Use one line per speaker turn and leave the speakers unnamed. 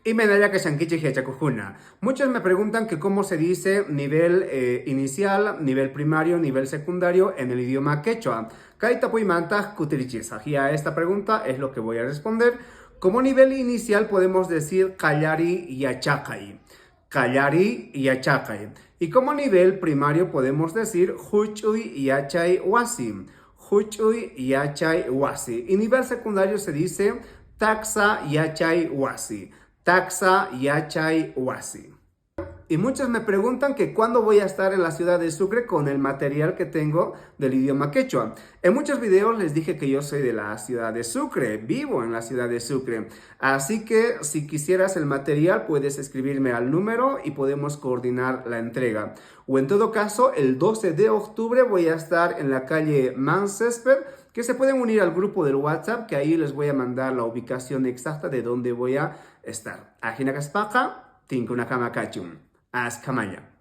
Y Menaya que Shankichi Hiachakujuna. Muchos me preguntan que cómo se dice nivel inicial, nivel primario, nivel secundario en el idioma quechua. Kaitapuy mantas kutirichis. Y a esta pregunta es lo que voy a responder. Como nivel inicial podemos decir Kallari y Achakay. Kallari y Achakay. Y como nivel primario podemos decir Huchuy y Achay Wasi. Huchuy y Achay Wasi. Y nivel secundario se dice Taxa y Achay Wasi. Taxa Yachay Wasi. Y muchos me preguntan que cuándo voy a estar en la ciudad de Sucre con el material que tengo del idioma quechua. En muchos videos les dije que yo soy de la ciudad de Sucre, vivo en la ciudad de Sucre. Así que si quisieras el material puedes escribirme al número y podemos coordinar la entrega. O en todo caso, el 12 de octubre voy a estar en la calle Mansesper, que se pueden unir al grupo del WhatsApp, que ahí les voy a mandar la ubicación exacta de dónde voy a estar. Ajinakaspaka, Tinkunakamakachum. Askamaya.